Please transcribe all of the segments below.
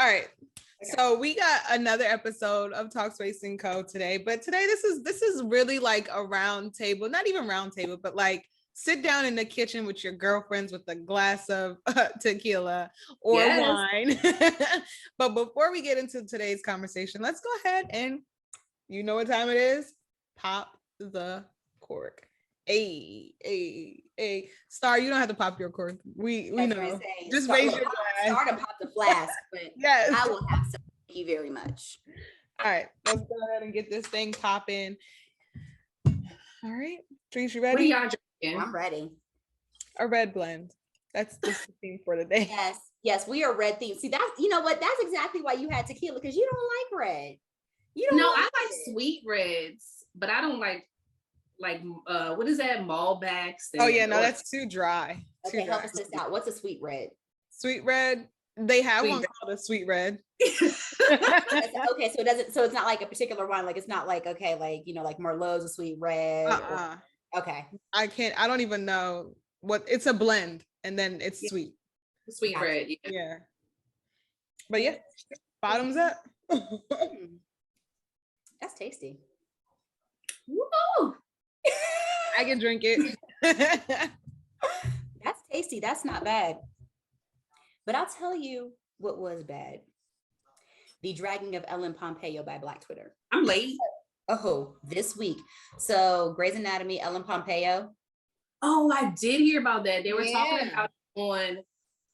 right. Okay. So we got another episode of TalkSpace&Co today, but today this is really like a round table, not even round table, but like sit down in the kitchen with your girlfriends with a glass of tequila or wine. But before we get into today's conversation, let's go ahead and you know what time it is? Pop the cork. Hey. Star, you don't have to pop your cork. We know. Just raise your glass. Star to pop the flask, but yes. I will have some. Thank you very much. All right, let's go ahead and get this thing popping. All right, drinks, you ready? What are y'all drinking? I'm ready. A red blend. That's the theme for today. Yes, we are red themed. See, that's that's exactly why you had tequila, because you don't like red. I like sweet reds, but I don't like what is that, Malbecs? Oh yeah, no, that's too dry. Okay, help us this out. What's a sweet red? Sweet red. They have one called a sweet red. Okay, so it's not like a particular one. Like it's not like like Merlot's a sweet red. Okay. I don't even know what it's a blend, and then it's sweet. Sweet red. Yeah. But yeah, bottoms up. That's tasty. Woo! I can drink it. That's tasty. That's not bad. But I'll tell you what was bad. The dragging of Ellen Pompeo by Black Twitter. I'm late. Oh, this week. So Grey's Anatomy, Ellen Pompeo. Oh, I did hear about that. They were talking about it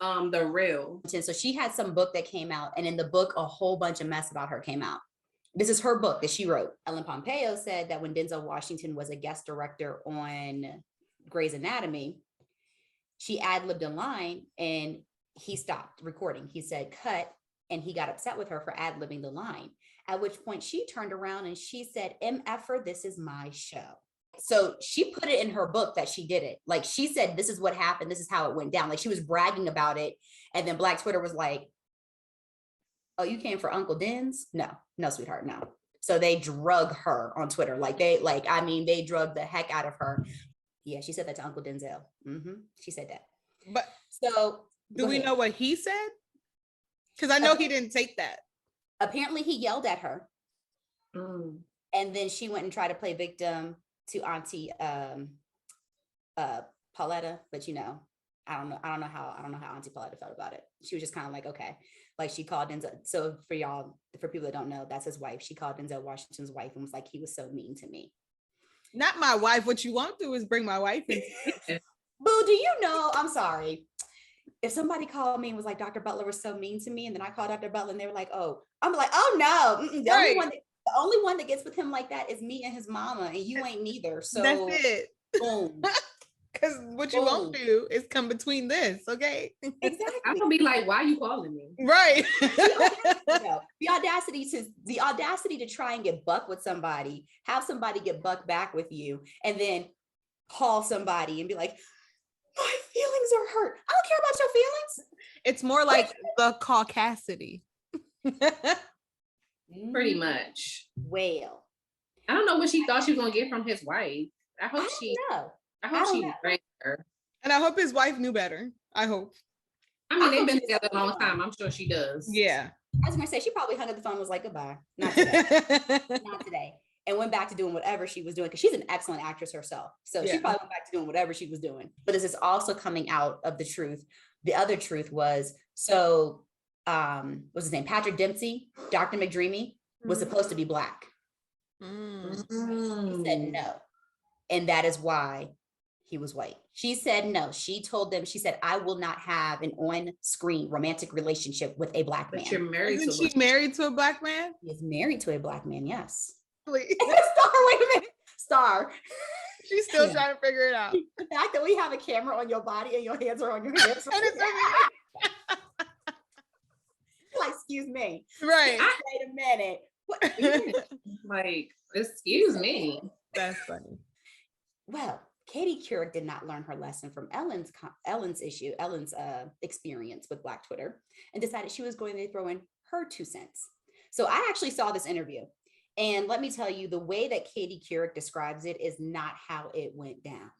on The Real. So she had some book that came out, and in the book, a whole bunch of mess about her came out. This is her book that she wrote. Ellen Pompeo said that when Denzel Washington was a guest director on Grey's Anatomy, she ad-libbed a line and he stopped recording. He said, cut, and he got upset with her for ad-libbing the line. At which point she turned around and she said, MFer, this is my show. So she put it in her book that she did it. Like she said, this is what happened. This is how it went down. Like she was bragging about it. And then Black Twitter was like, oh, you came for Uncle Denz? No, sweetheart, no. So they drug her on Twitter. They drug the heck out of her. Yeah, she said that to Uncle Denzel. She said that. But so do we know what he said? Because I know he didn't take that. Apparently he yelled at her. And then she went and tried to play victim to Auntie Pauletta, but I don't know how Auntie Pauletta felt about it. She was just kind of like, okay. Like she called Denzel. So for people that don't know, that's his wife. She called Denzel Washington's wife and was like, he was so mean to me. Not my wife. What you won't do is bring my wife in. Boo, do you know? I'm sorry. If somebody called me and was like, Dr. Butler was so mean to me, and then I called Dr. Butler and they were like, oh, I'm like, oh no. The only one that gets with him like that is me and his mama, and you ain't neither. So that's it. Boom. Because what you won't do is come between this, okay? Exactly. I'm gonna be like, why are you calling me? Right. The audacity to try and get buck with somebody, have somebody get buck back with you, and then call somebody and be like, my feelings are hurt. I don't care about your feelings. It's more like the caucasity. Pretty much. Well, I don't know what she thought she was gonna get from his wife. I hope she raised her. And I hope his wife knew better. I hope. I mean, they've been together a long time. I'm sure she does. Yeah. I was gonna say she probably hung up the phone and was like, goodbye. Not today. Not today. And went back to doing whatever she was doing, because she's an excellent actress herself. So she probably went back to doing whatever she was doing. But this is also coming out of the truth. The other truth was, what's his name? Patrick Dempsey, Dr. McDreamy, was supposed to be Black. He said no. And that is why he was white. She said no. She told them, she said, I will not have an on-screen romantic relationship with a Black man. You're married Isn't she married to a Black man? He is married to a Black man, yes. Star, wait a minute. Star. She's still trying to figure it out. The fact that we have a camera on your body and your hands are on your hips. Like, excuse me. Right. Wait a minute. What? Like, excuse me. That's funny. Well, Katie Couric did not learn her lesson from Ellen's experience with Black Twitter, and decided she was going to throw in her 2 cents. So I actually saw this interview. And let me tell you, the way that Katie Couric describes it is not how it went down.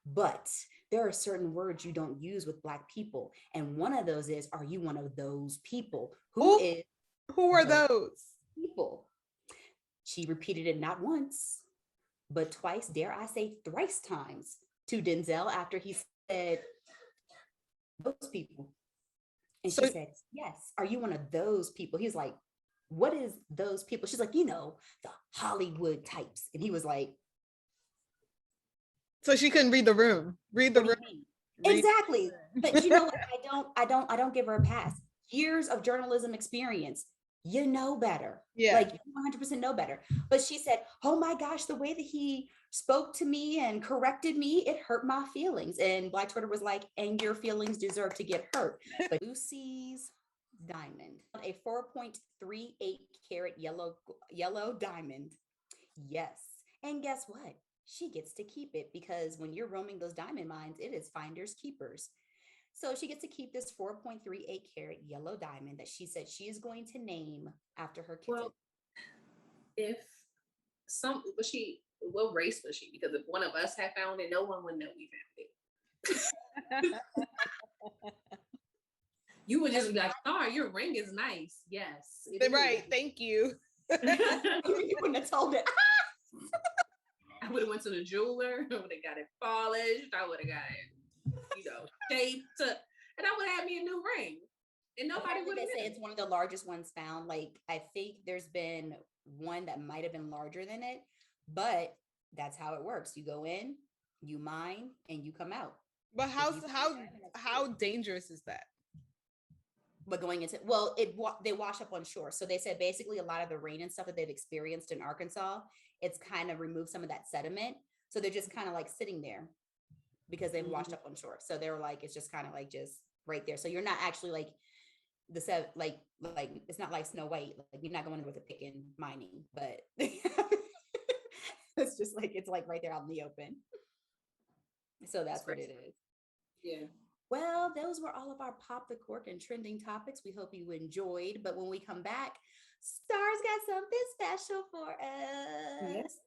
But there are certain words you don't use with Black people. And one of those is, are you one of those people? Who are those people? She repeated it not once, but twice, dare I say thrice times, to Denzel after he said, those people. And she said, yes, are you one of those people? He was like, what is those people? She's like, the Hollywood types. And he was like, so she couldn't read the room. Exactly. But you know what? I don't give her a pass. Years of journalism experience. You know better. Yeah. Like, you 100% know better. But she said, oh my gosh, the way that he spoke to me and corrected me, it hurt my feelings. And Black Twitter was like, and your feelings deserve to get hurt. But Lucy's diamond, a 4.38 carat yellow diamond. Yes. And guess what? She gets to keep it, because when you're roaming those diamond mines, it is finders keepers. So she gets to keep this 4.38 carat yellow diamond that she said she is going to name after her kitten. Well, what race was she? Because if one of us had found it, no one would know we found it. You would just be like, "Star, your ring is nice." Yes. Right. Thank you. You wouldn't have told it. I would have went to the jeweler. I would have got it polished. I would have got it, shaped, and I would have had me a new ring. And nobody would have. They say it's one of the largest ones found. Like, I think there's been one that might have been larger than it, but that's how it works. You go in, you mine, and you come out. But how dangerous is that? But going into, they wash up on shore. So they said basically a lot of the rain and stuff that they've experienced in Arkansas, it's kind of removed some of that sediment. So they're just kind of like sitting there because they've washed up on shore. So they were like, it's just kind of like just right there. So you're not actually like like it's not like Snow White. Like, you're not going with a pick and mining, but it's just like, it's like right there out in the open. So that's what it is. Yeah. Well, those were all of our Pop the Cork and trending topics. We hope you enjoyed. But when we come back, Star's got something special for us. Yes.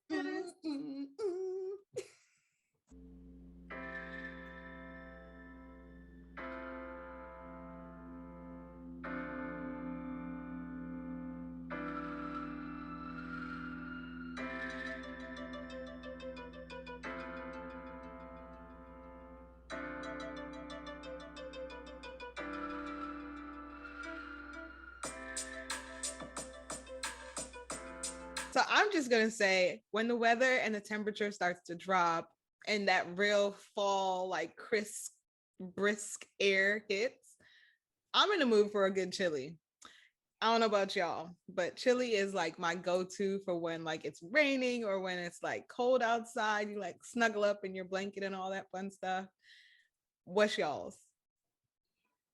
So I'm just going to say, when the weather and the temperature starts to drop and that real fall, like crisp, brisk air hits, I'm in the mood for a good chili. I don't know about y'all, but chili is like my go-to for when like it's raining or when it's like cold outside. You like snuggle up in your blanket and all that fun stuff. What's y'all's?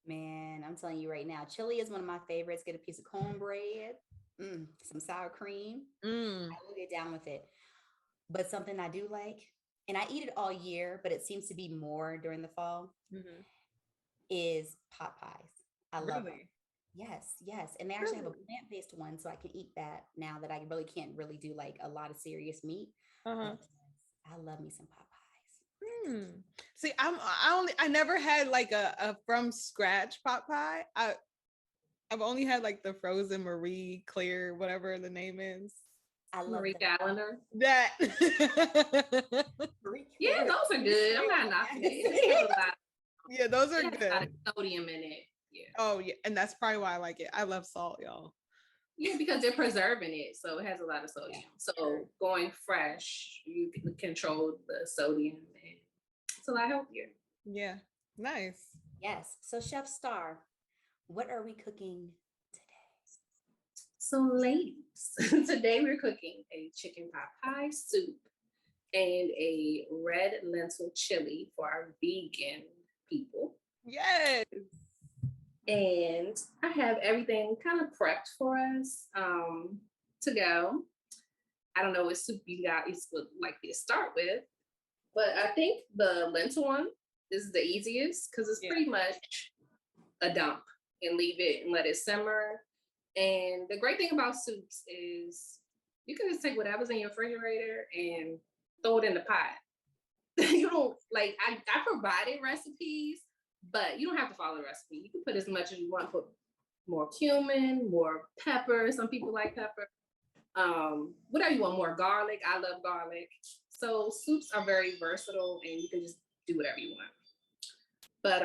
Man, I'm telling you right now, chili is one of my favorites. Get a piece of cornbread, some sour cream. I will get down with it. But something I do like, and I eat it all year, but it seems to be more during the fall, is pot pies. I love them. Yes. And they actually have a plant-based one, so I can eat that now that I really can't really do like a lot of serious meat. I love me some pot pies. See, I never had like a from scratch pot pie. I've only had like the frozen Marie Claire, whatever the name is. I love Marie that. Callender. That. Yeah, those are good. I'm not knocking it. Yeah, those are good. A lot of sodium in it. Yeah. Oh yeah, and that's probably why I like it. I love salt, y'all. Yeah, because they're preserving it, so it has a lot of sodium. So going fresh, you can control the sodium, and it's a lot healthier. Yeah, nice. Yes. So Chef Starr, what are we cooking today? So ladies, today we're cooking a chicken pot pie soup and a red lentil chili for our vegan people. Yes. And I have everything kind of prepped for us to go. I don't know what soup you guys would like me to start with, but I think the lentil one is the easiest because it's pretty much a dump and leave it and let it simmer. And the great thing about soups is you can just take whatever's in your refrigerator and throw it in the pot. you don't like. I provided recipes, but you don't have to follow the recipe. You can put as much as you want. Put more cumin, more pepper. Some people like pepper. Whatever you want, more garlic. I love garlic. So soups are very versatile, and you can just do whatever you want. But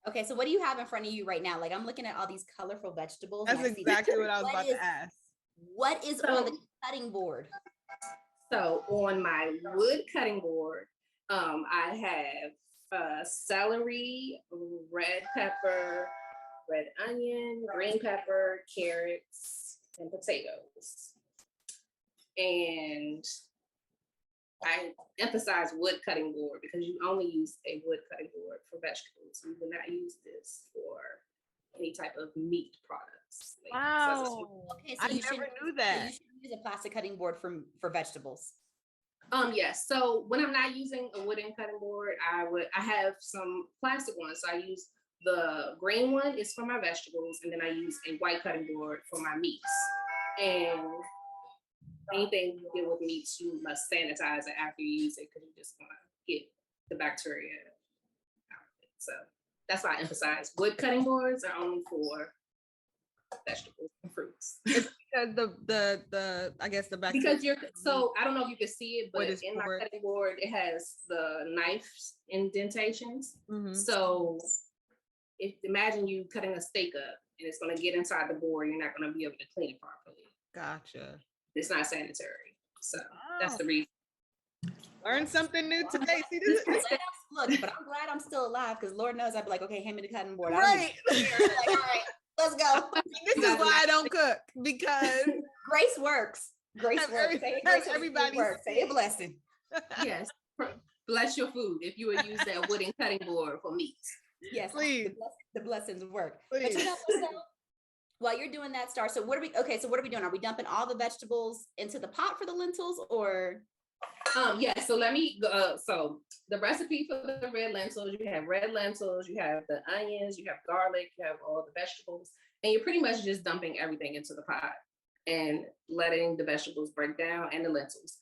okay, so what do you have in front of you right now? Like I'm looking at all these colorful vegetables. That's exactly what I was about to ask. What is on the cutting board? So on my wood cutting board, I have celery, red pepper, red onion, green pepper, carrots, and potatoes. And I emphasize wood cutting board because you only use a wood cutting board for vegetables. You will not use this for any type of meat products. Wow. Okay, so I never knew that. So you should use a plastic cutting board for vegetables. Yes. So when I'm not using a wooden cutting board, I have some plastic ones. So I use the green one is for my vegetables, and then I use a white cutting board for my meats. And anything you deal with meats, you must sanitize it after you use it because you just want to get the bacteria out of it. So that's why I emphasize wood cutting boards are only for vegetables and fruits. It's because the I guess the bacteria. Because I don't know if you can see it, but in my board? cutting board it has the knife indentations. Mm-hmm. So if imagine you cutting a steak up and it's going to get inside the board, you're not going to be able to clean it properly. Gotcha. It's not sanitary. So that's the reason. Learn something new today. See, this is look, but I'm glad I'm still alive because Lord knows I'd be like, okay, hand me the cutting board. right. Like, all right, let's go. This is why I don't cook, because grace works. Grace works. Everybody works. Say a blessing. Yes. Bless your food if you would use that wooden cutting board for meat. Yes, please. The blessings work. Please. But you know, so, while you're doing that, Star, so what are we doing? Are we dumping all the vegetables into the pot for the lentils, or? Yeah, so let me go. So the recipe for the red lentils, you have red lentils, you have the onions, you have garlic, you have all the vegetables, and you're pretty much just dumping everything into the pot and letting the vegetables break down and the lentils.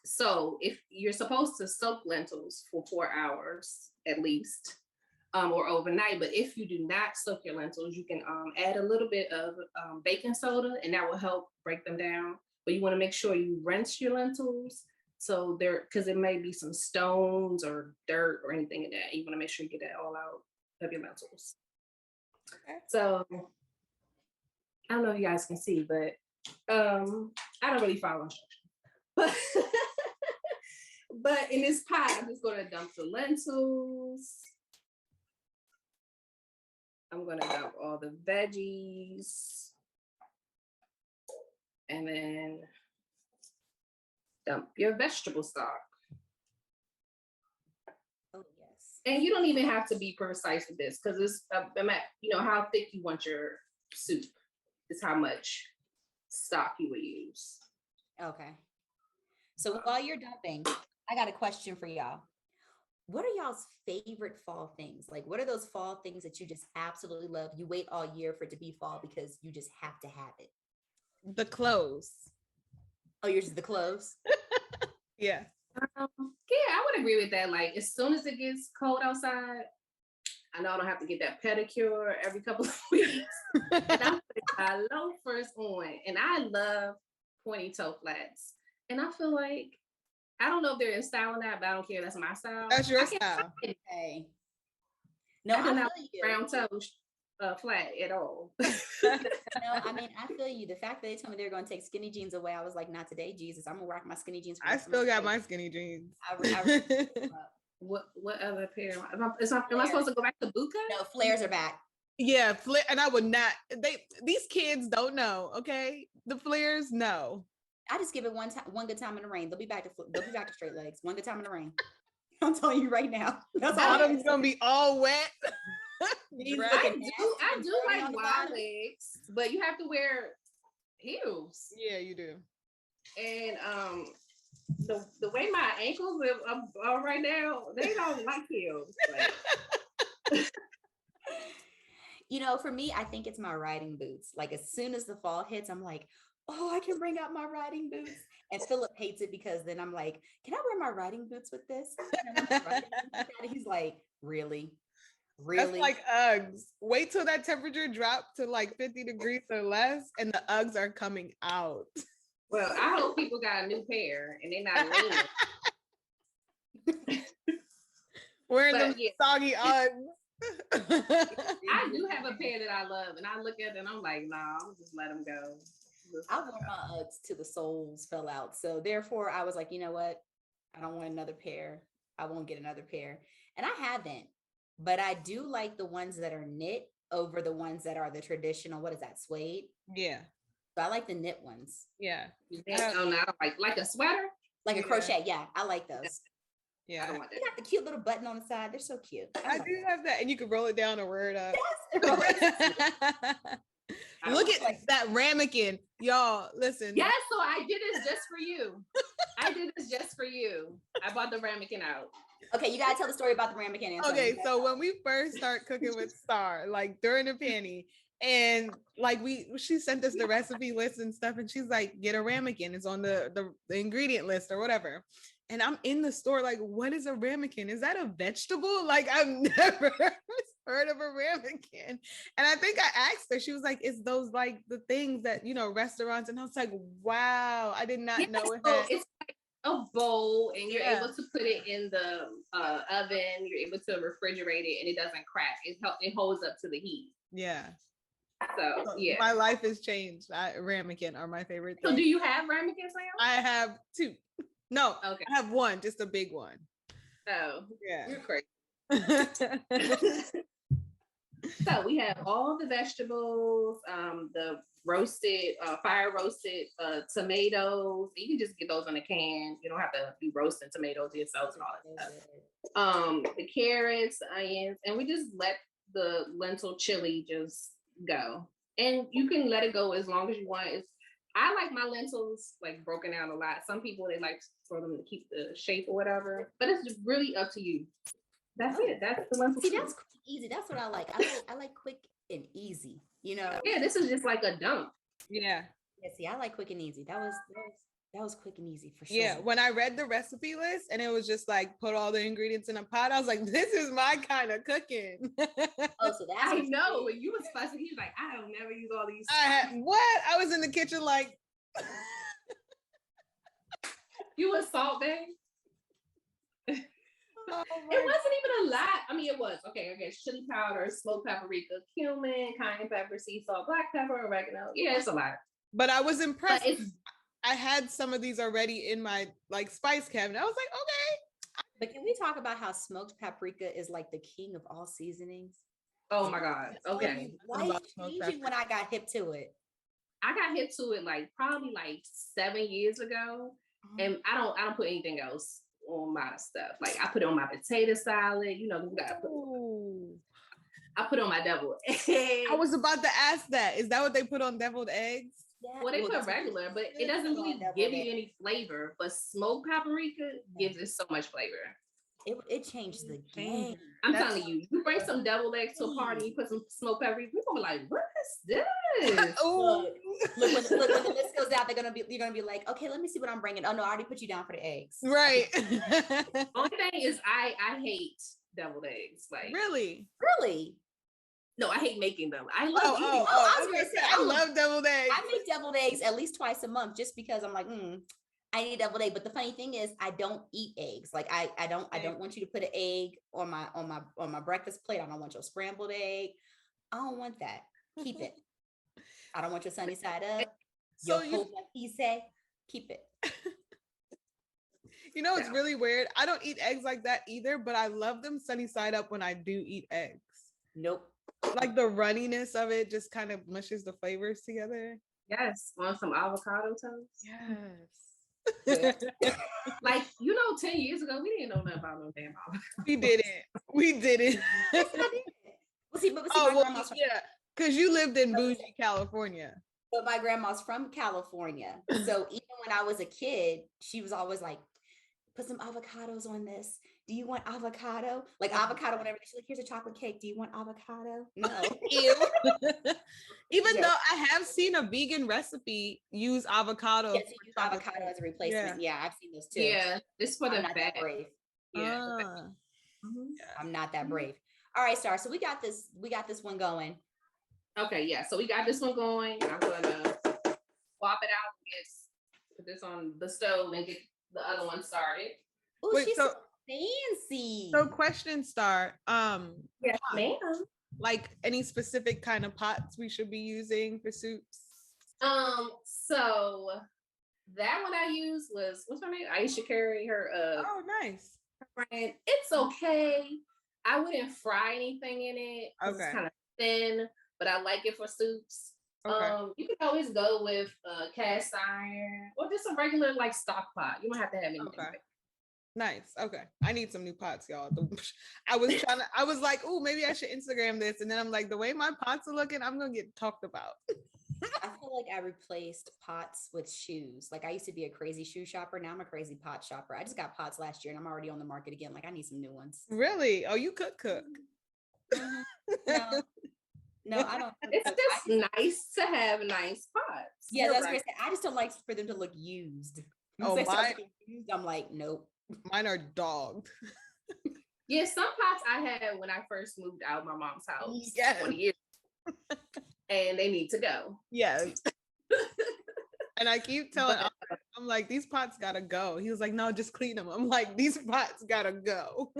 So if you're supposed to soak lentils for 4 hours at least, or overnight, but if you do not soak your lentils, you can add a little bit of baking soda, and that will help break them down. But you want to make sure you rinse your lentils. So because it may be some stones or dirt or anything in that. You want to make sure you get that all out of your lentils. Okay. So I don't know if you guys can see, but I don't really follow instructions. But in this pot, I'm just going to dump the lentils. I'm going to dump all the veggies. And then dump your vegetable stock. Oh, yes. And you don't even have to be precise with this because it's, how thick you want your soup is how much stock you would use. Okay. So while you're dumping, I got a question for y'all. What are y'all's favorite fall things? Like, what are those fall things that you just absolutely love? You wait all year for it to be fall because you just have to have it. The clothes. Oh, yours is the clothes? Yeah. Yeah, I would agree with that. Like, as soon as it gets cold outside, I know I don't have to get that pedicure every couple of weeks. And I'm putting my loafers on. And I love pointy toe flats. And I feel like, I don't know if they're in style or not, but I don't care. That's my style. That's your style. Okay. No, I feel you. Brown toe flat at all. No, I mean, I feel you. The fact that they told me they were going to take skinny jeans away, I was like, not today, Jesus. I'm going to rock my skinny jeans. I still got my skinny jeans. What other pair? Am I supposed to go back to bootcut? No, flares are back. Yeah, and I would not. These kids don't know. Okay, the flares, no. I just give it one good time in the rain. They'll be back to straight legs. One good time in the rain. I'm telling you right now. That's bottom's gonna be all wet. I do like wide legs, but you have to wear heels. Yeah, you do. And the way my ankles are right now, they don't like heels. For me, I think it's my riding boots. Like as soon as the fall hits, I'm like, oh, I can bring out my riding boots. And Philip hates it because then I'm like, can I wear my riding boots with this? And he's like, really? That's like Uggs. Wait till that temperature drops to like 50 degrees or less, and the Uggs are coming out. Well, I hope people got a new pair and they're not leaning. Wearing them soggy Uggs. I do have a pair that I love, and I look at it and I'm like, nah, I'll just let them go. I wore my Uggs till the soles fell out. So therefore, I was like, you know what? I don't want another pair. I won't get another pair. And I haven't, but I do like the ones that are knit over the ones that are the traditional, what is that, suede? Yeah. So I like the knit ones. Yeah. Oh, no, like a sweater? Like a crochet. Yeah, I like those. Yeah. I don't want that. They got the cute little button on the side. They're so cute. I do have that. And you can roll it down or wear it up. Yes. Look at that ramekin. Y'all, listen. Yes, so I did this just for you. I did this just for you. I bought the ramekin out. Okay, you gotta tell the story about the ramekin. Okay, so when we first start cooking with Starr, like during the panty, and like she sent us the recipe list and stuff, and she's like, get a ramekin. It's on the ingredient list or whatever. And I'm in the store like, what is a ramekin? Is that a vegetable? Like, I've never heard of a ramekin. And I think I asked her, she was like, it's those like the things that, you know, restaurants. And I was like, wow, I did not know it had. It's like a bowl and you're able to put it in the oven. You're able to refrigerate it and it doesn't crack. It holds up to the heat. Yeah. So yeah. My life has changed. Ramekin are my favorite thing. So do you have ramekin, Sam? I have 2. No, okay. I have 1, just a big one. Oh, yeah. You're crazy. So we have all the vegetables, the roasted, fire roasted tomatoes. You can just get those in a can. You don't have to be roasting tomatoes yourself and all that stuff. The carrots, onions, and we just let the lentil chili just go. And you can let it go as long as you want. I like my lentils like broken out a lot. Some people, they like for them to keep the shape or whatever, but it's really up to you. That's it. That's the lentil. See, that's quick and easy. That's what I like. I like quick and easy, you know? Yeah, this is just like a dump. Yeah. Yeah, see, I like quick and easy. That was quick and easy for sure. Yeah, when I read the recipe list and it was just like put all the ingredients in a pot, I was like, this is my kind of cooking. Oh, so that's I know. When you was fussing, he was like, I don't never use all these. I was in the kitchen like you was Salt Bae? Oh, it wasn't even a lot. I mean, it was. Okay, chili powder, smoked paprika, cumin, cayenne pepper, sea salt, black pepper, oregano. Yeah, it's a lot. But I was impressed. I had some of these already in my like spice cabinet. I was like, okay. But can we talk about how smoked paprika is like the king of all seasonings? Oh my God. Okay. Life changing when I got hip to it. I got hip to it like probably like 7 years ago. And I don't put anything else on my stuff. Like I put it on my potato salad. You know, I put on my deviled eggs. I was about to ask that. Is that what they put on deviled eggs? Yeah. Well, they put regular, but it doesn't really give you any flavor. But smoked paprika gives it so much flavor. It changed the game. I'm telling you, you bring some deviled eggs to a party, you put some smoked paprika, people be like, what is this? Look, when the list goes out, you're gonna be like, okay, let me see what I'm bringing. Oh no, I already put you down for the eggs. Right. Only thing is I hate deviled eggs. Like really? No, I hate making them. I love eating them. I was gonna say I love deviled eggs. I make deviled eggs at least twice a month just because I'm like, I need deviled egg. But the funny thing is I don't eat eggs. Like I don't want you to put an egg on my breakfast plate. I don't want your scrambled egg. I don't want that. Keep it. I don't want your sunny side up. So keep it. You know, it's really weird. I don't eat eggs like that either, but I love them sunny side up when I do eat eggs. Nope. Like the runniness of it just kind of mushes the flavors together. Yes. Want some avocado toast? Yes. Like, 10 years ago, we didn't know nothing about no damn avocado. We didn't. Yeah. Because you lived in bougie California. But my grandma's from California. So even when I was a kid, she was always like, put some avocados on this. do you want avocado? Like avocado, whatever. She's like, here's a chocolate cake. Do you want avocado? No. Ew. Even though I have seen a vegan recipe use avocado. Yes, you use avocado as a replacement. Yeah, I've seen those too. Yeah, it's for the not that brave. Yeah. I'm not that brave. All right, Star. So we got this one going. Okay, yeah. So we got this one going. I'm gonna swap it out and put this on the stove and get the other one started. Oh, she's so fancy. So question, Star. Yes, ma'am. Like any specific kind of pots we should be using for soups? So that one I used was, what's her name? Aisha Curry, her oh, nice. friend. It's okay. I wouldn't fry anything in it. Okay. It's kind of thin, but I like it for soups. Okay. You can always go with cast iron or just a regular like stock pot. You don't have to have anything. Okay. Nice. Okay. I need some new pots, y'all. I was like, oh, maybe I should Instagram this. And then I'm like, the way my pots are looking, I'm going to get talked about. I feel like I replaced pots with shoes. Like I used to be a crazy shoe shopper. Now I'm a crazy pot shopper. I just got pots last year and I'm already on the market again. Like I need some new ones. Really? Oh, you cook. No, I don't. It's just nice to have nice pots. Yeah, that's what I said. I just don't like for them to look used. Once I'm like, nope. Mine are dogged. Yeah, some pots I had when I first moved out of my mom's house 20 years and they need to go. Yes. And I keep telling I'm like, these pots gotta go. He was like, no, just clean them. I'm like, these pots gotta go.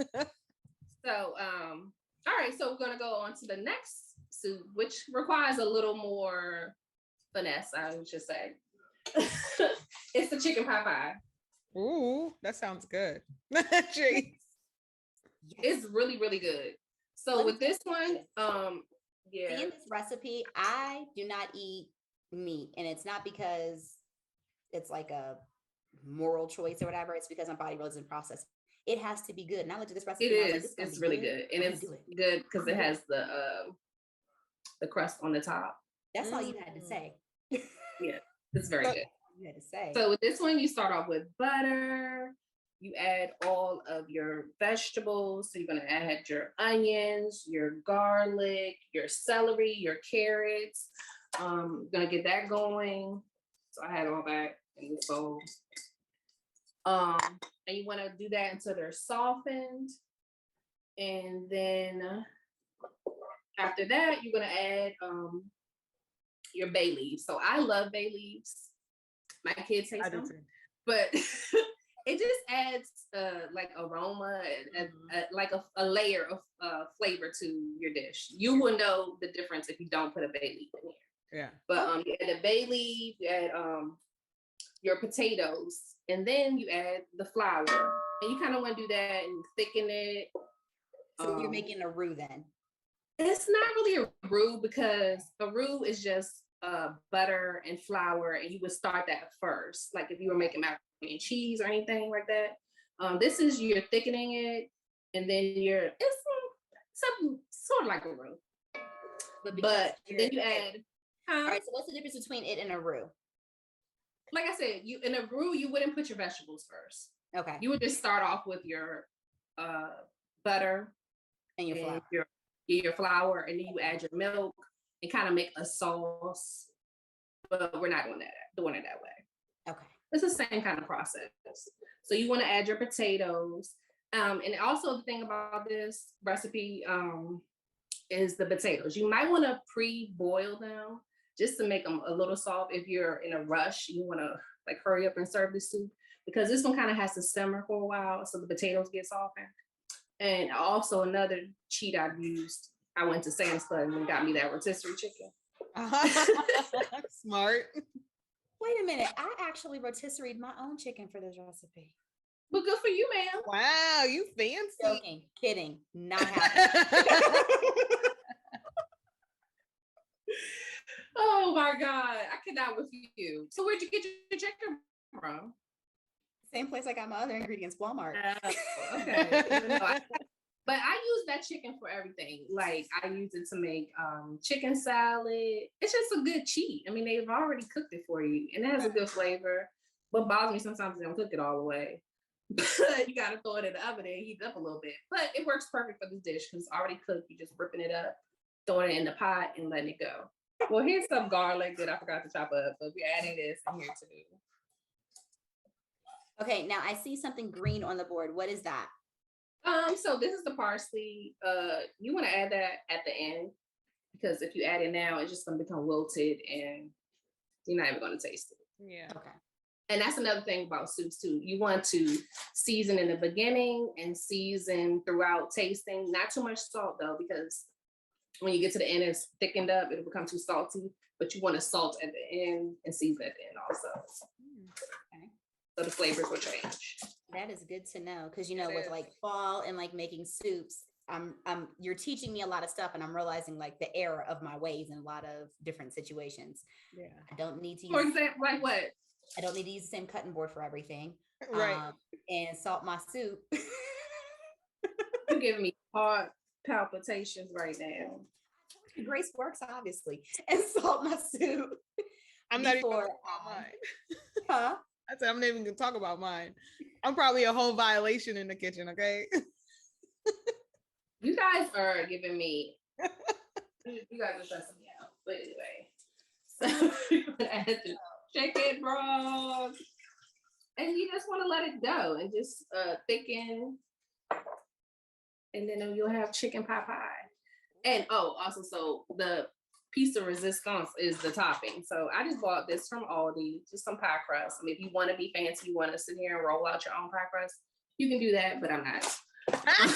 So all right, so we're gonna go on to the next soup, which requires a little more finesse, I should say. It's the chicken pot pie. Ooh, that sounds good. It's really, really good. So with this one, in this recipe, I do not eat meat, and it's not because it's like a moral choice or whatever. It's because my body doesn't process. It has to be good. And I looked at this recipe. It is. It's really good, and it's good because it has the crust on the top. That's all you had to say. Yeah, it's very good. You had to say. So with this one, you start off with butter. You add all of your vegetables. So you're gonna add your onions, your garlic, your celery, your carrots. Gonna get that going. So I had all that in this bowl. And you want to do that until they're softened. And then after that, you're gonna add your bay leaves. So I love bay leaves. My kids hate them, but it just adds like aroma and like a layer of flavor to your dish. You will know the difference if you don't put a bay leaf in here. Yeah. But you add a bay leaf, you add your potatoes, and then you add the flour. And you kind of want to do that and thicken it. So you're making a roux then? It's not really a roux because a roux is just butter and flour, and you would start that first. Like if you were making macaroni and cheese or anything like that. This is you're thickening it, and then it's something sort of like a roux. But then you add. All right. So what's the difference between it and a roux? Like I said, in a roux you wouldn't put your vegetables first. Okay. You would just start off with your butter and your flour. Your flour, and then you add your milk and kind of make a sauce. But we're not doing it that way. Okay. It's the same kind of process. So you want to add your potatoes. And also the thing about this recipe is the potatoes. You might want to pre-boil them just to make them a little soft. If you're in a rush, you want to like hurry up and serve the soup, because this one kind of has to simmer for a while so the potatoes get softened. And also another cheat I've used, I went to Sam's Club and got me that rotisserie chicken. Smart. Wait a minute. I actually rotisseried my own chicken for this recipe. But good for you, ma'am. Wow, you fancy. Joking, kidding, not happening. Oh my God, I cannot with you. So where'd you get your chicken from? Same place I got my other ingredients, Walmart. Okay. But I use that chicken for everything. Like I use it to make chicken salad. It's just a good cheat. I mean, they've already cooked it for you, and it has a good flavor. What bothers me sometimes they don't cook it all the way. But you got to throw it in the oven and heat it up a little bit. But it works perfect for this dish because it's already cooked. You just ripping it up, throwing it in the pot, and letting it go. Well, here's some garlic that I forgot to chop up, but we're adding this in here too. Okay, now I see something green on the board. What is that? So this is the parsley. You want to add that at the end because if you add it now, it's just gonna become wilted and you're not even gonna taste it. Yeah. Okay. And that's another thing about soups too. You want to season in the beginning and season throughout tasting. Not too much salt though, because when you get to the end, it's thickened up. It'll become too salty. But you want to salt at the end and season at the end also. Okay. So the flavors will change. That is good to know because with like fall and like making soups, you're teaching me a lot of stuff, and I'm realizing like the error of my ways in a lot of different situations. Yeah. I don't need to For example, like what? I don't need to use the same cutting board for everything. Right. And salt my soup. You're giving me heart palpitations right now. Grace works, obviously. And salt my soup. I'm not even gonna talk about mine. Huh? I said I'm not even gonna talk about mine. I'm probably a whole violation in the kitchen, okay? You guys are giving me you guys are stressing me out. But anyway. So you're gonna add the chicken broth. And you just want to let it go and just thicken. And then you'll have chicken pot pie. And also, so the piece of resistance is the topping. So I just bought this from Aldi, just some pie crust. I mean, if you want to be fancy, you want to sit here and roll out your own pie crust, you can do that, but I'm not. I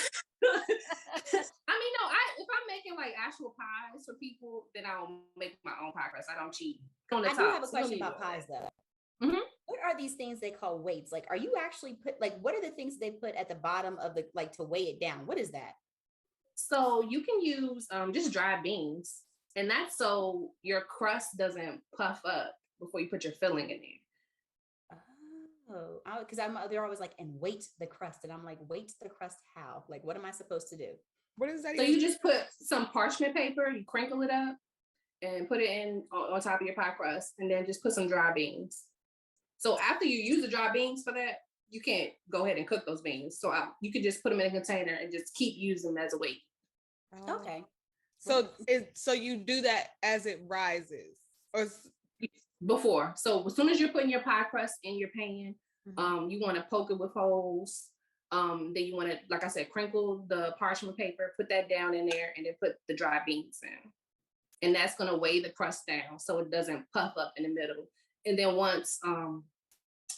mean, no, if I'm making like actual pies for people, then I'll make my own pie crust. I don't cheat. I do have a question about pies though. Mm-hmm. What are these things they call weights? Like, are you actually what are the things they put at the bottom of the, like, to weigh it down? What is that? So you can use just dry beans, and that's so your crust doesn't puff up before you put your filling in there. Oh, because they're always like, and weight the crust, and I'm like, weight the crust how? Like, what am I supposed to do? What is that? So you just put some parchment paper, you crinkle it up, and put it in on top of your pie crust, and then just put some dry beans. So after you use the dry beans for that, you can't go ahead and cook those beans. So you could just put them in a container and just keep using them as a weight. Okay. So you do that as it rises, or before. So as soon as you're putting your pie crust in your pan, you want to poke it with holes. Then you want to, like I said, crinkle the parchment paper, put that down in there, and then put the dry beans in. And that's going to weigh the crust down so it doesn't puff up in the middle. And then once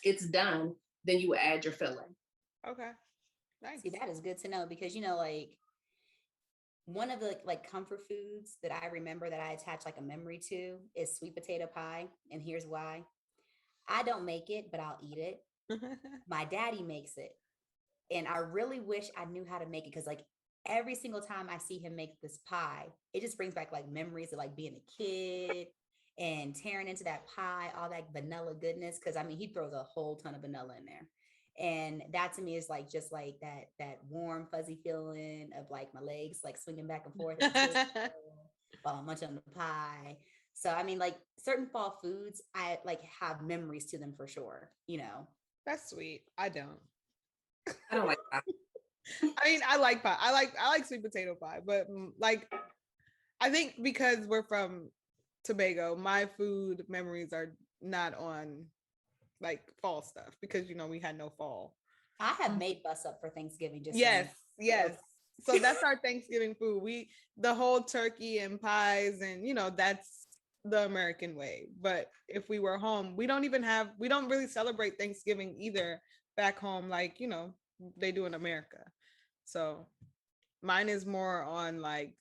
it's done, then you add your filling. Okay. Nice. See, that is good to know because, like, one of the like comfort foods that I remember that I attach like a memory to is sweet potato pie. And here's why. I don't make it, but I'll eat it. My daddy makes it. And I really wish I knew how to make it because like every single time I see him make this pie, it just brings back like memories of like being a kid and tearing into that pie, all that vanilla goodness. Cause I mean, he throws a whole ton of vanilla in there. And that to me is like, just like that warm, fuzzy feeling of like my legs, like swinging back and forth while I'm munching on the pie. So, I mean, like certain fall foods, I like have memories to them for sure, That's sweet. I don't like pie. I mean, I like pie. I like sweet potato pie, but like, I think because we're from Tobago, my food memories are not on like fall stuff because we had no fall. I have made bus up for Thanksgiving. Yes. So that's our Thanksgiving food. The whole turkey and pies and that's the American way. But if we were home, we don't really celebrate Thanksgiving either back home like they do in America. So mine is more on like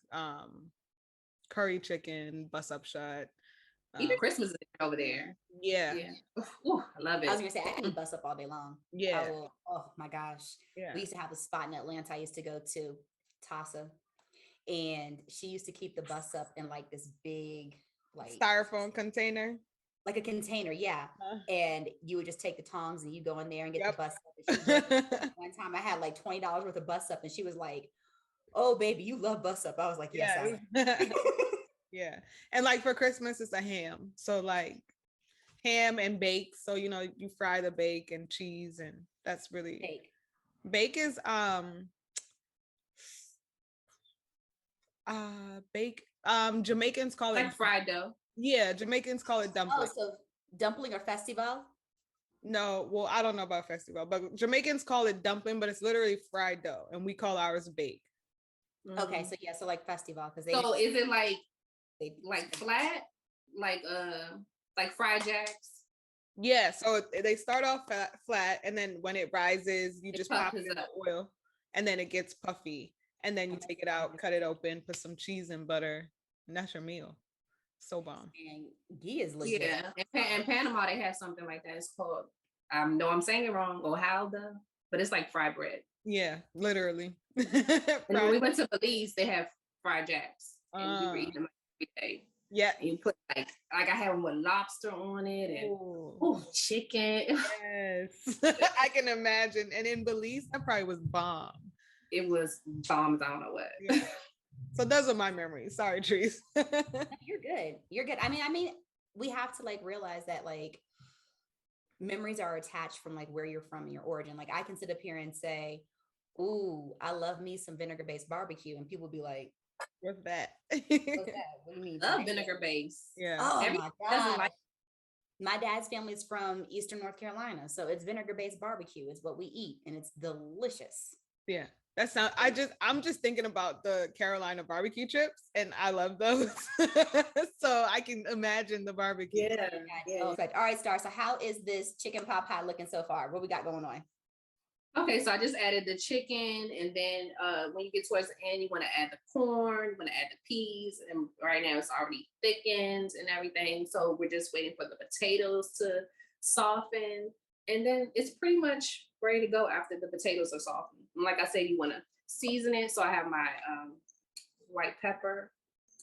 curry chicken, bus up shut. Even Christmas is over there. Yeah. Ooh, I love it. I was gonna say I can eat bus up all day long. Yeah. Oh my gosh. Yeah. We used to have a spot in Atlanta I used to go to, Tassa, and she used to keep the bus up in like this big like styrofoam container. Like a container, yeah. And you would just take the tongs and you go in there and get the bus up. One time I had like $20 worth of bus up and she was like, "Oh baby, you love bus up." I was like, "Yes, I Yeah. And like for Christmas, it's a ham. So like ham and bake. So, you fry the bake and cheese and That's really Bake. bake is bake. Jamaicans call it Like fried dough. Yeah, Jamaicans call it dumpling. Oh, so dumpling or festival? No, well, I don't know about festival, but Jamaicans call it dumpling, but it's literally fried dough, and we call ours bake. Okay, so yeah, so like festival because they. So is it like they flat, like fried jacks? Yeah, so they start off flat, and then when it rises, you just pop it in the oil, and then it gets puffy, and then you take it out, cut it open, put some cheese and butter, and that's your meal. So bomb. And ghee is legit. Yeah, in Panama they have something like that. It's called, no, I'm saying it wrong, hojaldra, but it's like fried bread. Yeah, literally. And when we went to Belize, they have fried jacks, and we were eating them every day. Yeah, and you put like I had one with lobster on it, and chicken. Yes, I can imagine. And in Belize, that probably was bomb. It was bombs. I don't know what. Yeah. So those are my memories. Sorry, Trees. You're good. You're good. I mean, we have to like realize that like memories are attached from like where you're from and your origin. Like I can sit up here and say, "Ooh, I love me some vinegar-based barbecue," and people be like, "What's that?" What's that? What do you mean? Vinegar-based. Yeah. Oh my god. My dad's family is from Eastern North Carolina, so it's vinegar-based barbecue. It's what we eat, and it's delicious. Yeah. That sounds. I'm just thinking about the Carolina barbecue chips, and I love those. So I can imagine the barbecue. Yeah. Oh, good. All right, Star. So how is this chicken pot pie looking so far? What we got going on? Okay, so I just added the chicken, and then when you get towards the end, you want to add the corn, you want to add the peas, and right now it's already thickened and everything. So we're just waiting for the potatoes to soften, and then it's pretty much ready to go after the potatoes are softened. And like I said, you want to season it. So I have my white pepper,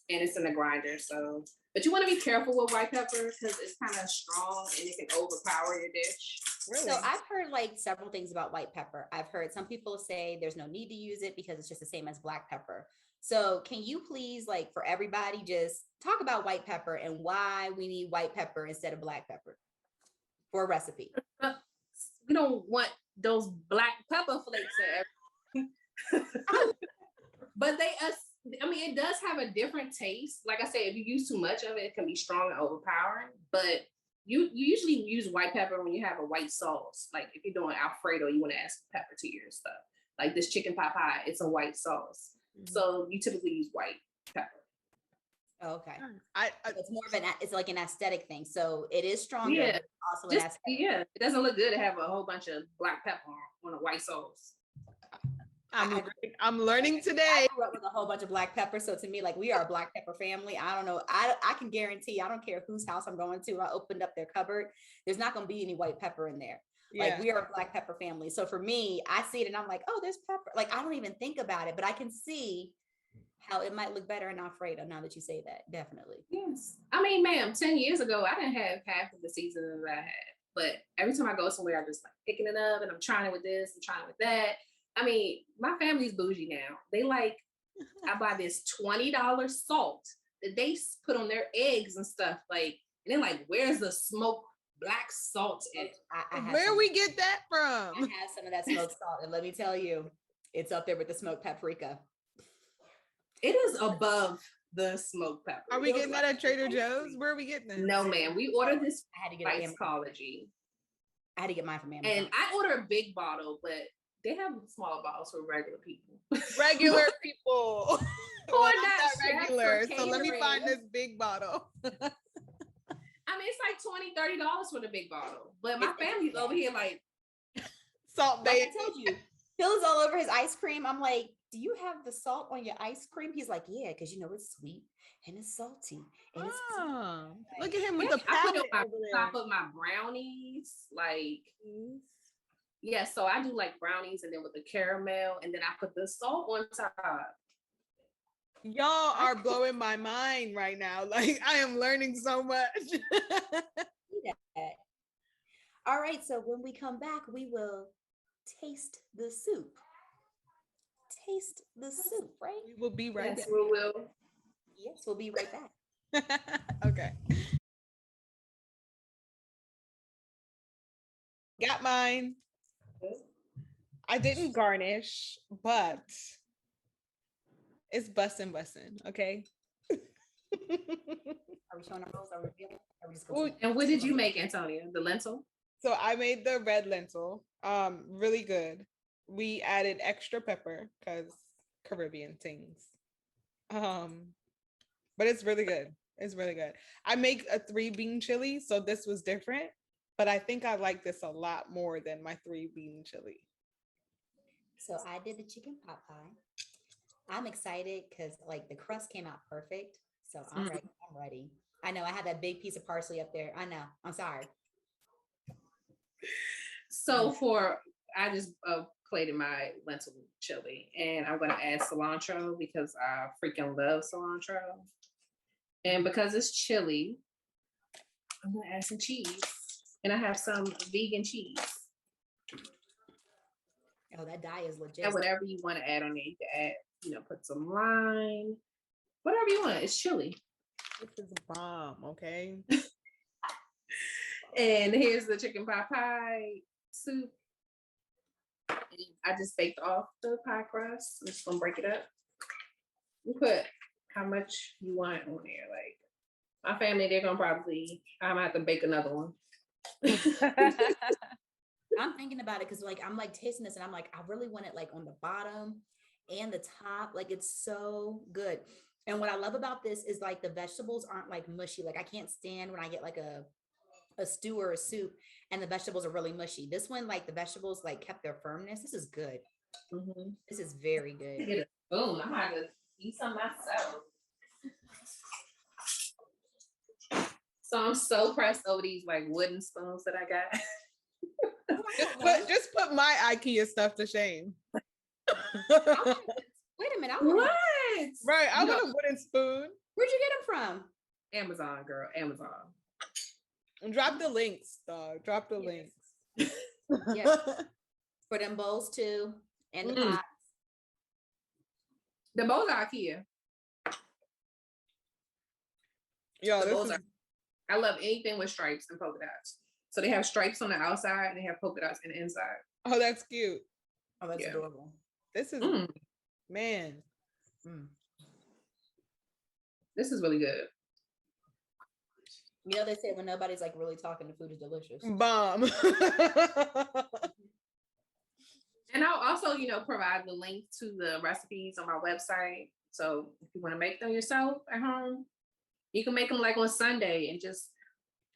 and it's in the grinder. So, but you want to be careful with white pepper because it's kind of strong and it can overpower your dish. Really? So I've heard like several things about white pepper. I've heard some people say there's no need to use it because it's just the same as black pepper. So can you please, like for everybody, just talk about white pepper and why we need white pepper instead of black pepper for a recipe? We don't want those black pepper flakes in everything. But it does have a different taste. Like I said, if you use too much of it, it can be strong and overpowering. But you usually use white pepper when you have a white sauce. Like if you're doing Alfredo, you want to add some pepper to your stuff. Like this chicken pot pie, it's a white sauce. Mm-hmm. So you typically use white pepper. Oh, okay. It's more of it's like an aesthetic thing. So it is stronger. Yeah. But also an aesthetic. Yeah. It doesn't look good to have a whole bunch of black pepper on a white sauce. I'm learning today. I grew up with a whole bunch of black pepper. So to me, like we are a black pepper family. I don't know. I can guarantee, I don't care whose house I'm going to. I opened up their cupboard. There's not going to be any white pepper in there. Yeah. Like we are a black pepper family. So for me, I see it and I'm like, oh, there's pepper. Like I don't even think about it, but I can see how it might look better in Alfredo now that you say that. Definitely. Yes. I mean, ma'am, 10 years ago, I didn't have half of the seasonings that I had. But every time I go somewhere, I'm just like picking it up and I'm trying it with this and trying it with that. I mean, my family's bougie now. They like, I buy this $20 salt that they put on their eggs and stuff. Like, and then like, where's the smoked black salt at? Where we get that from? I have some of that smoked salt, and let me tell you, it's up there with the smoked paprika. It is above the smoked pepper. Are we getting that at Trader Joe's? Where are we getting it? No, man. We ordered this. I had to get Spiceology. I had to get mine from Amazon. And I ordered a big bottle, but they have smaller bottles for regular people. Regular people. Well, not regular. So let me find this big bottle. I mean, it's like $20, $30 for the big bottle. But my family's over here like salt baby. I told you. Phil's all over his ice cream. I'm like, do you have the salt on your ice cream? He's like, yeah, because you know it's sweet and it's salty. And it's look at him with the palette. I put my brownies, like yeah, so I do like brownies and then with the caramel, and then I put the salt on top. Y'all are blowing my mind right now. Like I am learning so much. All right, so when we come back, we will taste the soup. Taste the soup, right? We will be right back. We will. Yes, we'll be right back. Okay. Got mine. I didn't garnish, but it's bussin', okay? Are we showing our rolls? Are we revealing? Are we just Ooh, going? And what did you make, Antonia? The lentil? So I made the red lentil, really good. We added extra pepper because Caribbean things. But it's really good. It's really good. I make a 3-bean chili, so this was different, but I think I like this a lot more than my 3-bean chili. So I did the chicken pot pie. I'm excited because like the crust came out perfect. So I'm ready. I'm ready. I know I have that big piece of parsley up there. I know. I'm sorry. So I just plated my lentil chili, and I'm gonna add cilantro because I freaking love cilantro. And because it's chili, I'm gonna add some cheese, and I have some vegan cheese. Oh, that dye is legit. And whatever you want to add on there, you can add, put some lime, whatever you want. It's chili. This is bomb, okay? And here's the chicken pot pie soup. And I just baked off the pie crust. I'm just gonna break it up. You put how much you want on there. Like my family, they're gonna I'm gonna have to bake another one. I'm thinking about it because like I'm like tasting this and I'm like, I really want it like on the bottom and the top. Like it's so good. And what I love about this is like the vegetables aren't like mushy. Like I can't stand when I get like a stew or a soup and the vegetables are really mushy. This one, like the vegetables like kept their firmness. This is good. Mm-hmm. This is very good. Get a spoon. I'm gonna to eat some myself. So I'm so pressed over these like wooden spoons that I got. just put my IKEA stuff to shame. Wait a minute. What? Right. I want a wooden spoon. Where'd you get them from? Amazon, girl. Amazon. Drop the links, dog. Drop the links. Yeah. For them bowls too. And the pots. The bowls are IKEA. Yo, I love anything with stripes and polka dots. So they have stripes on the outside and they have polka dots on the inside. Oh, that's cute. Oh, that's adorable. This is man. This is really good. You know, they say when nobody's like really talking, the food is delicious. Bomb. And I'll also, provide the link to the recipes on my website. So if you want to make them yourself at home, you can make them like on Sunday and just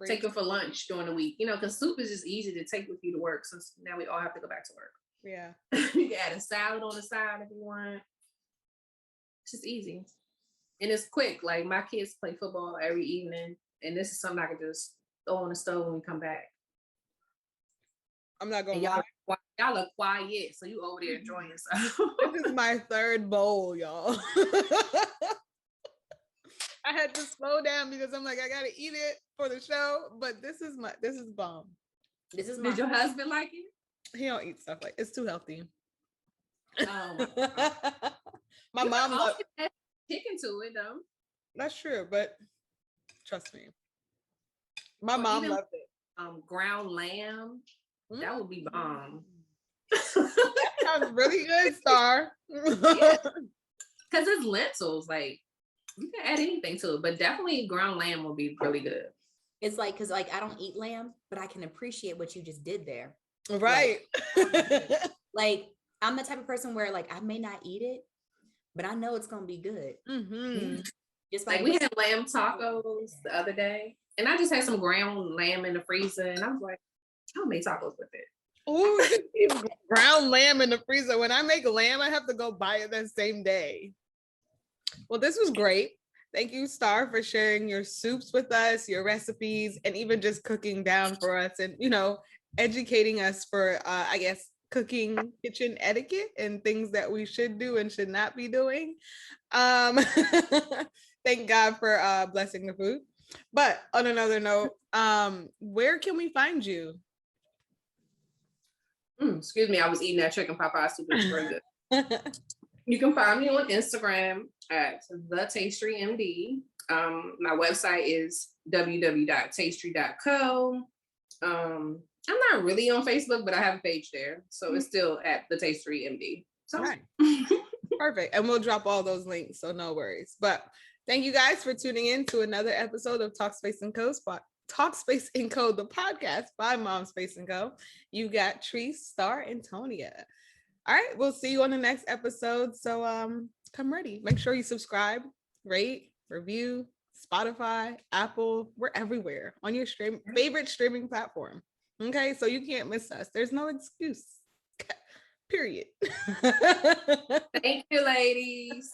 take them for lunch during the week. Because soup is just easy to take with you to work since now we all have to go back to work. Yeah. You can add a salad on the side if you want. It's just easy. And it's quick. Like my kids play football every evening. And this is something I could just throw on the stove when we come back. I'm not going to lie. Y'all are quiet. So you over there enjoying yourself. This is my 3rd bowl, y'all. I had to slow down because I'm like, I got to eat it for the show. But this is bomb. Did your husband like it? He don't eat stuff like it's too healthy. Oh, my mom loves chicken to it though. That's true, but trust me, my mom loved it. Ground lamb, that would be bomb. That sounds really good, Star. Because it's lentils, like you can add anything to it, but definitely ground lamb will be really good. It's like because like I don't eat lamb, but I can appreciate what you just did there. Right. Like I'm the type of person where like I may not eat it, but I know it's gonna be good. Mm-hmm. Just like we had lamb tacos the other day, and I just had some ground lamb in the freezer, and I was like, I'll make tacos with it. Oh, ground lamb in the freezer. When I make lamb, I have to go buy it that same day. Well, this was great. Thank you, Star, for sharing your soups with us, your recipes, and even just cooking down for us and, educating us for, I guess, cooking kitchen etiquette and things that we should do and should not be doing. Thank God for blessing the food. But on another note, where can we find you? Excuse me, I was eating that chicken pot pie soup. It's very good. You can find me on Instagram at TheTastyMD. My website is www.tasty.co. I'm not really on Facebook, but I have a page there. So it's still at the Tastery MD. So Right. Perfect. And we'll drop all those links, so no worries. But thank you guys for tuning in to another episode of TalkSpace&Co. TalkSpace&Co, the podcast by MomSpace&Co. You got Treese, Starr, and Tonya. All right, we'll see you on the next episode. So come ready. Make sure you subscribe, rate, review, Spotify, Apple, we're everywhere on your favorite streaming platform. Okay, so you can't miss us. There's no excuse. Period. thank you, ladies.